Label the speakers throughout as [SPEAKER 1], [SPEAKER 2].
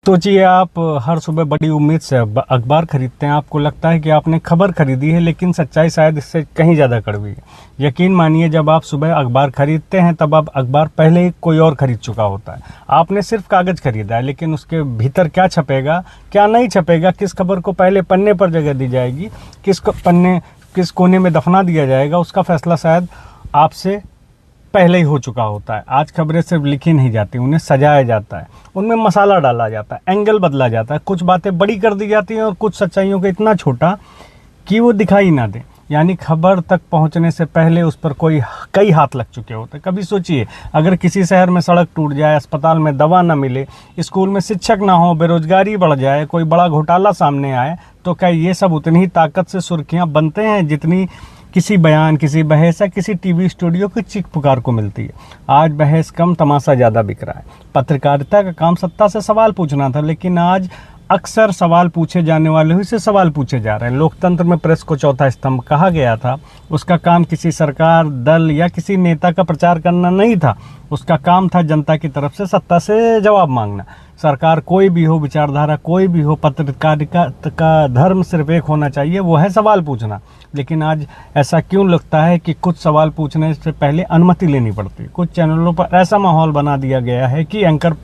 [SPEAKER 1] सोचिए, आप हर सुबह बड़ी उम्मीद से अखबार खरीदते हैं। आपको लगता है कि आपने खबर खरीदी है, लेकिन सच्चाई शायद इससे कहीं ज़्यादा कड़वी है। यकीन मानिए, जब आप सुबह अखबार खरीदते हैं तब आप अखबार पहले ही कोई और खरीद चुका होता है। आपने सिर्फ कागज़ खरीदा है, लेकिन उसके भीतर क्या छपेगा, क्या नहीं छपेगा, किस खबर को पहले पन्ने पर जगह दी जाएगी, किस कोने में दफना दिया जाएगा, उसका फैसला शायद आपसे पहले ही हो चुका होता है। आज खबरें सिर्फ लिखी नहीं जाती, उन्हें सजाया जाता है, उनमें मसाला डाला जाता है, एंगल बदला जाता है, कुछ बातें बड़ी कर दी जाती हैं और कुछ सच्चाइयों को इतना छोटा कि वो दिखाई ना दे। यानी खबर तक पहुंचने से पहले उस पर कई हाथ लग चुके होते हैं। कभी सोचिए, अगर किसी शहर में सड़क टूट जाए, अस्पताल में दवा ना मिले, स्कूल में शिक्षक ना हो, बेरोजगारी बढ़ जाए, कोई बड़ा घोटाला सामने आए, तो क्या ये सब उतनी ही ताकत से सुर्खियां बनते हैं जितनी किसी बयान, किसी बहस या किसी टीवी स्टूडियो की चीख पुकार को मिलती है? आज बहस कम, तमाशा ज़्यादा बिक रहा है। पत्रकारिता का काम सत्ता से सवाल पूछना था, लेकिन आज अक्सर सवाल पूछे जाने वाले ही से सवाल पूछे जा रहे हैं। लोकतंत्र में प्रेस को चौथा स्तंभ कहा गया था। उसका काम किसी सरकार, दल या किसी नेता का प्रचार करना नहीं था। उसका काम था जनता की तरफ से सत्ता से जवाब मांगना। सरकार कोई भी हो, विचारधारा कोई भी हो, पत्रकारिता का धर्म सिर्फ एक होना चाहिए, वो है सवाल पूछना। लेकिन आज ऐसा क्यों लगता है कि कुछ सवाल पूछने से पहले अनुमति लेनी पड़ती है? कुछ चैनलों पर ऐसा माहौल बना दिया गया है कि एंकर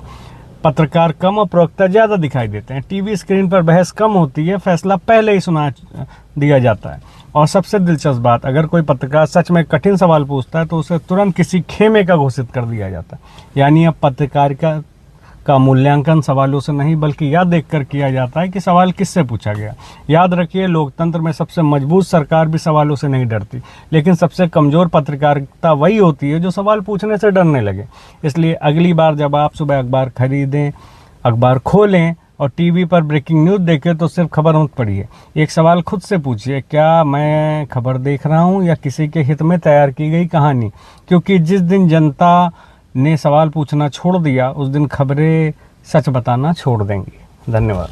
[SPEAKER 1] पत्रकार कम और प्रवक्ता ज़्यादा दिखाई देते हैं। टीवी स्क्रीन पर बहस कम होती है, फैसला पहले ही सुना दिया जाता है। और सबसे दिलचस्प बात, अगर कोई पत्रकार सच में कठिन सवाल पूछता है तो उसे तुरंत किसी खेमे का घोषित कर दिया जाता है। यानी अब पत्रकारिता का मूल्यांकन सवालों से नहीं बल्कि यह देखकर किया जाता है कि सवाल किससे पूछा गया। याद रखिए, लोकतंत्र में सबसे मजबूत सरकार भी सवालों से नहीं डरती, लेकिन सबसे कमज़ोर पत्रकारिता वही होती है जो सवाल पूछने से डरने लगे। इसलिए अगली बार जब आप सुबह अखबार खरीदें, अखबार खोलें और टीवी पर ब्रेकिंग न्यूज़ देखें तो सिर्फ खबर मत पढ़िए। एक सवाल खुद से पूछिए, क्या मैं खबर देख रहा हूँ या किसी के हित में तैयार की गई कहानी? क्योंकि जिस दिन जनता ने सवाल पूछना छोड़ दिया, उस दिन खबरें सच बताना छोड़ देंगी। धन्यवाद।